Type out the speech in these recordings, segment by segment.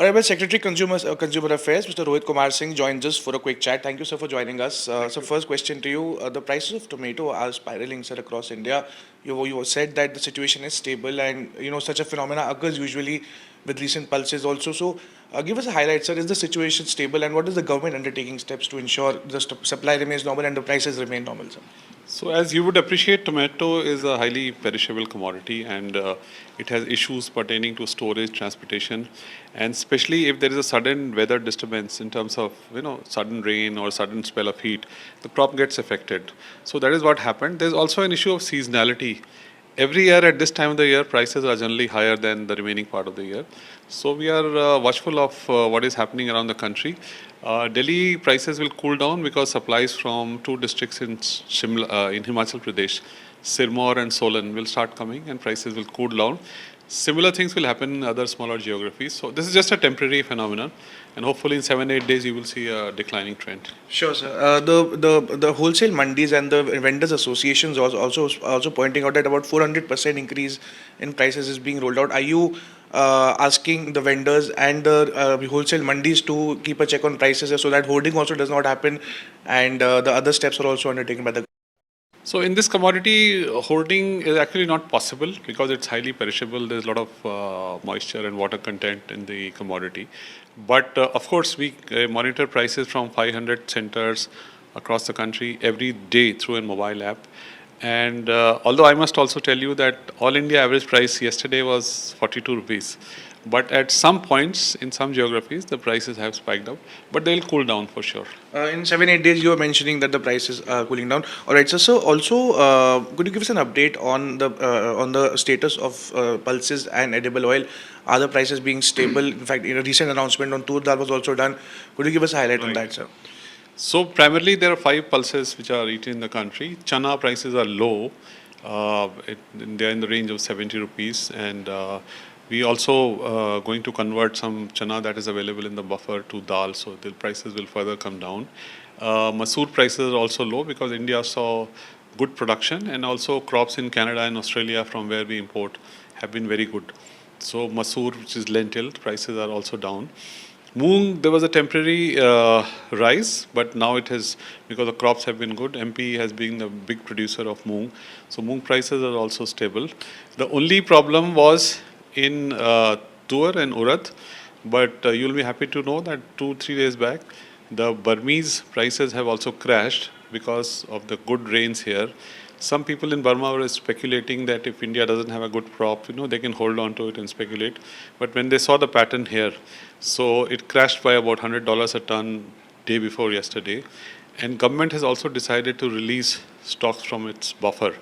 Honorable Secretary Consumer Affairs, Mr. Rohit Kumar Singh joins us for a quick chat. Thank you, sir, for joining us. So, first question to you: the prices of tomato are spiraling, sir, across India. You said that the situation is stable, and such a phenomena occurs usually with recent pulses also. So, give us a highlight, sir. Is the situation stable, and what is the government undertaking steps to ensure the supply remains normal and the prices remain normal, sir? So, as you would appreciate, tomato is a highly perishable commodity, and it has issues pertaining to storage, transportation, and especially if there is a sudden weather disturbance in terms of sudden rain or sudden spell of heat, the crop gets affected. So that is what happened. There's also an issue of seasonality. Every year at this time of the year, prices are generally higher than the remaining part of the year. So we are watchful of what is happening around the country. Delhi prices will cool down because supplies from two districts in in Himachal Pradesh, Sirmaur and Solan, will start coming, and prices will cool down. Similar things will happen in other smaller geographies. So this is just a temporary phenomenon, and hopefully in 7-8 days you will see a declining trend. Sure, sir. The wholesale mandis and the vendors associations also pointing out that about 400% increase in prices is being rolled out. Are you asking the vendors and the wholesale mandis to keep a check on prices so that hoarding also does not happen, and the other steps are also undertaken by the. So in this commodity, hoarding is actually not possible because it's highly perishable. There's a lot of moisture and water content in the commodity. But of course, we monitor prices from 500 centers across the country every day through a mobile app. And although I must also tell you that all India average price yesterday was 42 rupees. But at some points in some geographies, the prices have spiked up, but they'll cool down for sure. In 7-8 days, you were mentioning that the prices are cooling down. All right, sir. So also, could you give us an update on the status of pulses and edible oil? Are the prices being stable? In fact, in a recent announcement on tur dal was also done. Could you give us a highlight on that, sir? So primarily there are five pulses which are eaten in the country. Chana prices are low. They are in the range of 70 rupees, and we also going to convert some chana that is available in the buffer to dal, so the prices will further come down. Masoor prices are also low because India saw good production, and also crops in Canada and Australia from where we import have been very good. So masoor, which is lentil, prices are also down. Moong, there was a temporary rise, but now it has, because the crops have been good. MP has been the big producer of moong, so moong prices are also stable. The only problem was in tur and urad, but you'll be happy to know that 2-3 days back, the Burmese prices have also crashed because of the good rains here. Some people in Burma were speculating that if India doesn't have a good crop, they can hold on to it and speculate. But when they saw the pattern here, so it crashed by about $100 a ton day before yesterday. And government has also decided to release stocks from its buffer.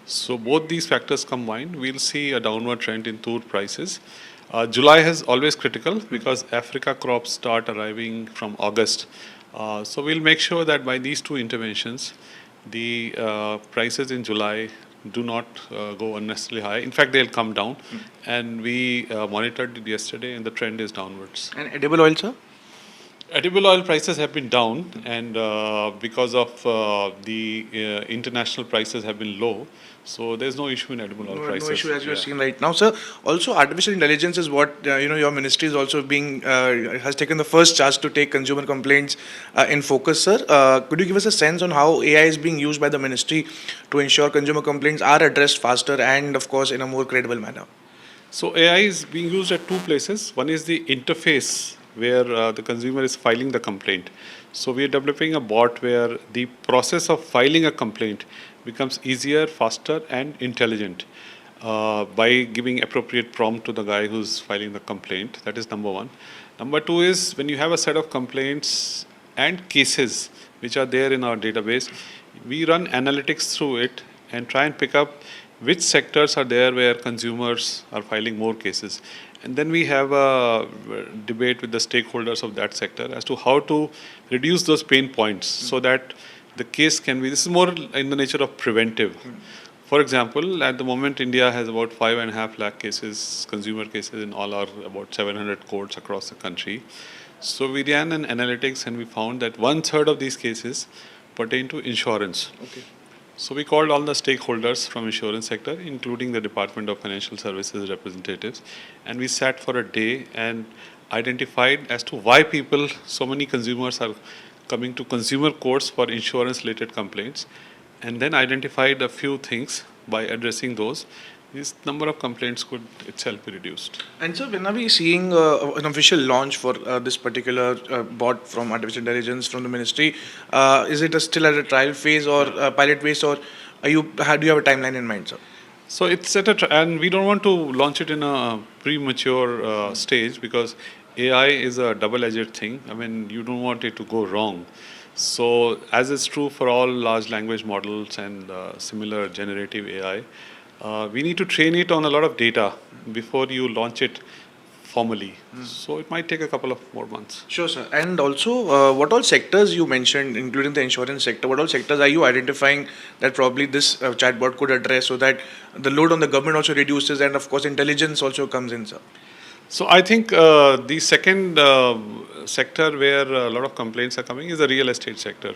So both these factors combined, we'll see a downward trend in tur prices. July is always critical because Africa crops start arriving from August. So we'll make sure that by these two interventions, the prices in July do not go unnecessarily high. In fact, they'll come down. And we monitored it yesterday, and the trend is downwards. And edible oil, sir? Edible oil prices have been down, and because of the international prices have been low, so there's no issue in edible oil prices. No issue as you are seeing right now, sir. Also, artificial intelligence is what your ministry is also being has taken the first charge to take consumer complaints in focus, sir. Could you give us a sense on how AI is being used by the ministry to ensure consumer complaints are addressed faster and, of course, in a more credible manner? So AI is being used at two places. One is the interface where the consumer is filing the complaint. So we are developing a bot where the process of filing a complaint becomes easier, faster, and intelligent by giving appropriate prompt to the guy who's filing the complaint. That is number one. Number two is when you have a set of complaints and cases which are there in our database, we run analytics through it and try and pick up which sectors are there where consumers are filing more cases. And then we have a debate with the stakeholders of that sector as to how to reduce those pain points so that the case can be, this is more in the nature of preventive. For example, at the moment, India has about 5.5 lakh cases, consumer cases in all our about 700 courts across the country. So we ran an analytics and we found that 1/3 of these cases pertain to insurance. Okay. So we called all the stakeholders from insurance sector, including the Department of Financial Services representatives, and we sat for a day and identified as to why so many consumers are coming to consumer courts for insurance related complaints, and then identified a few things. By addressing those, this number of complaints could itself be reduced. And so, when are we seeing an official launch for this particular bot from artificial intelligence from the ministry? Is it still at a trial phase or pilot phase, or do you have a timeline in mind, sir? So it's and we don't want to launch it in a premature stage, because AI is a double-edged thing. I mean, you don't want it to go wrong. So as is true for all large language models and similar generative AI, we need to train it on a lot of data before you launch it formally. So it might take a couple of more months. Sure, sir. And also, what all sectors you mentioned, including the insurance sector, what all sectors are you identifying that probably this chatbot could address, so that the load on the government also reduces and, of course, intelligence also comes in, sir? So I think the second sector where a lot of complaints are coming is the real estate sector.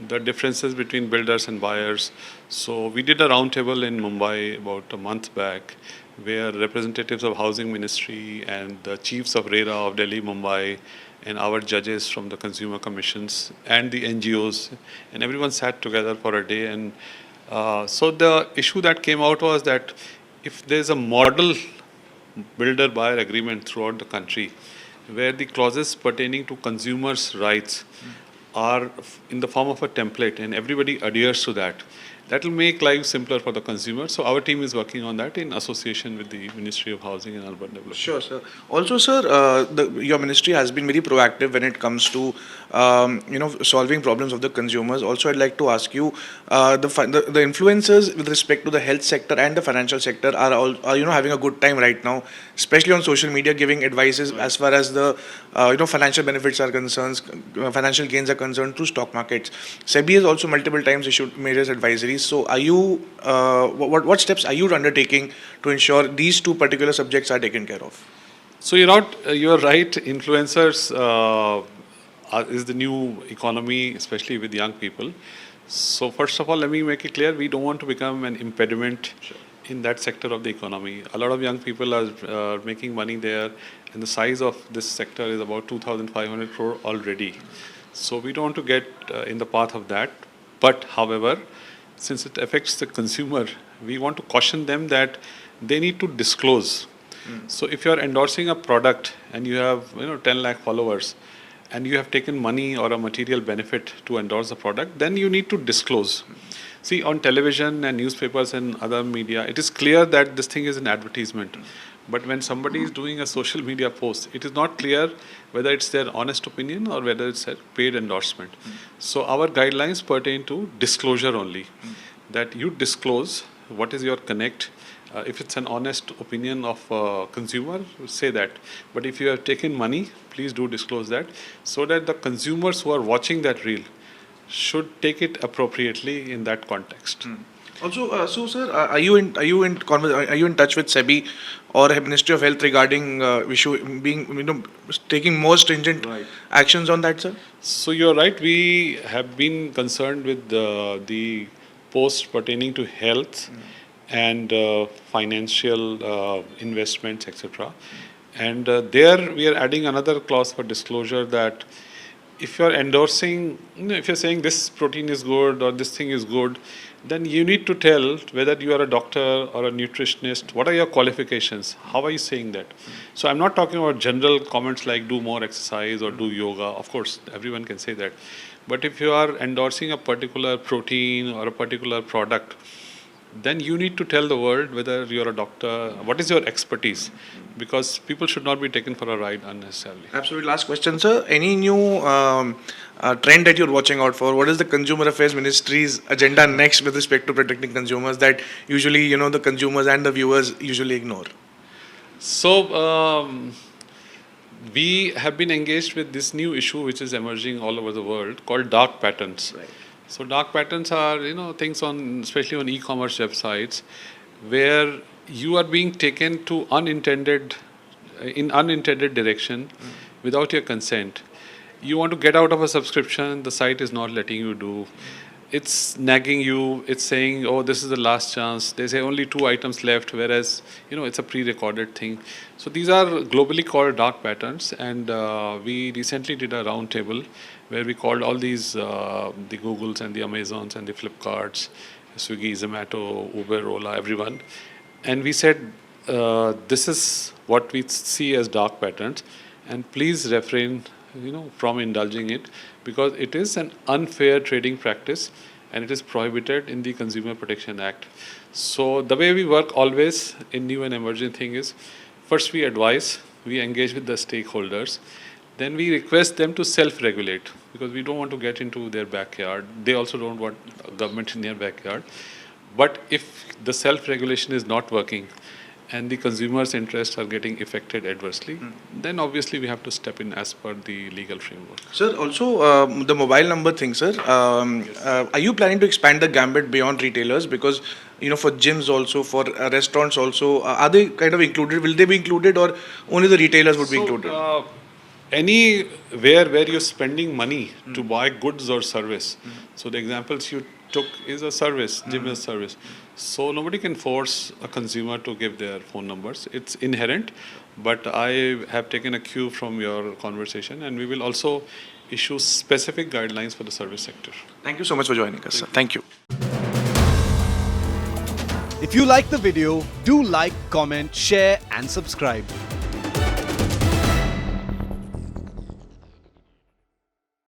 The differences between builders and buyers. So we did a roundtable in Mumbai about a month back, where representatives of Housing Ministry and the chiefs of RERA of Delhi, Mumbai, and our judges from the consumer commissions and the NGOs, and everyone sat together for a day. And so the issue that came out was that if there's a model builder-buyer agreement throughout the country, where the clauses pertaining to consumers' rights are in the form of a template and everybody adheres to that, that will make life simpler for the consumer. So our team is working on that in association with the Ministry of Housing and Urban Development. Sure, sir. Also, sir, your ministry has been very proactive when it comes to, solving problems of the consumers. Also, I'd like to ask you, the influencers with respect to the health sector and the financial sector are having a good time right now, especially on social media, giving advices as far as the, financial benefits are concerned, financial gains are concerned through stock markets. SEBI has also multiple times issued various advisories. So, are you, what steps are you undertaking to ensure these two particular subjects are taken care of? So you're right. Influencers is the new economy, especially with young people. So first of all, let me make it clear: we don't want to become an impediment in that sector of the economy. A lot of young people are making money there, and the size of this sector is about 2,500 crore already. So we don't want to get in the path of that. But however, since it affects the consumer, we want to caution them that they need to disclose. So if you are endorsing a product and you have 10 lakh followers, and you have taken money or a material benefit to endorse the product, then you need to disclose. See, on television and newspapers and other media, it is clear that this thing is an advertisement. But when somebody is doing a social media post, it is not clear whether it's their honest opinion or whether it's a paid endorsement. So our guidelines pertain to disclosure only, that you disclose what is your connect. If it's an honest opinion of a consumer, say that. But if you have taken money, please do disclose that, so that the consumers who are watching that reel should take it appropriately in that context. Also, so sir, are you in touch with SEBI or Ministry of Health regarding issue being taking more stringent actions on that, sir? So you're right. We have been concerned with the posts pertaining to health and financial investments, etc. And there we are adding another clause for disclosure, that if you're endorsing, if you're saying this protein is good or this thing is good, then you need to tell whether you are a doctor or a nutritionist, what are your qualifications, how are you saying that. So I'm not talking about general comments like do more exercise or do yoga. Of course, everyone can say that. But if you are endorsing a particular protein or a particular product, then you need to tell the world whether you're a doctor, what is your expertise, because people should not be taken for a ride unnecessarily. Absolutely. Last question, sir. Any new trend that you're watching out for? What is the Consumer Affairs Ministry's agenda next with respect to protecting consumers that usually, the consumers and the viewers usually ignore? So we have been engaged with this new issue which is emerging all over the world called dark patterns. Right. So dark patterns are, things especially on e-commerce websites, where you are being taken to unintended direction without your consent. You want to get out of a subscription, the site is not letting you do. it's nagging you. It's saying, "Oh, this is the last chance." They say only 2 items left, whereas it's a pre-recorded thing. So these are globally called dark patterns, and we recently did a roundtable where we called all these the Googles and the Amazons and the Flipkarts, Swiggy, Zomato, Uber, Ola, everyone, and we said this is what we see as dark patterns, and please refrain from indulging it, because it is an unfair trading practice and it is prohibited in the Consumer Protection Act. So the way we work always in new and emerging thing is, first we advise, we engage with the stakeholders, then we request them to self-regulate, because we don't want to get into their backyard. They also don't want government in their backyard. But if the self-regulation is not working and the consumers' interests are getting affected adversely, then obviously we have to step in as per the legal framework. Sir, also the mobile number thing, sir. Are you planning to expand the gambit beyond retailers? Because for gyms also, for restaurants also, are they kind of included? Will they be included, or only the retailers would be included? Anywhere where you're spending money to buy goods or service. So the examples you took is a service, gym is a service. So nobody can force a consumer to give their phone numbers. It's inherent, but I have taken a cue from your conversation, and we will also issue specific guidelines for the service sector. Thank you so much for joining us, sir. Thank you. If you like the video, do like, comment, share and subscribe.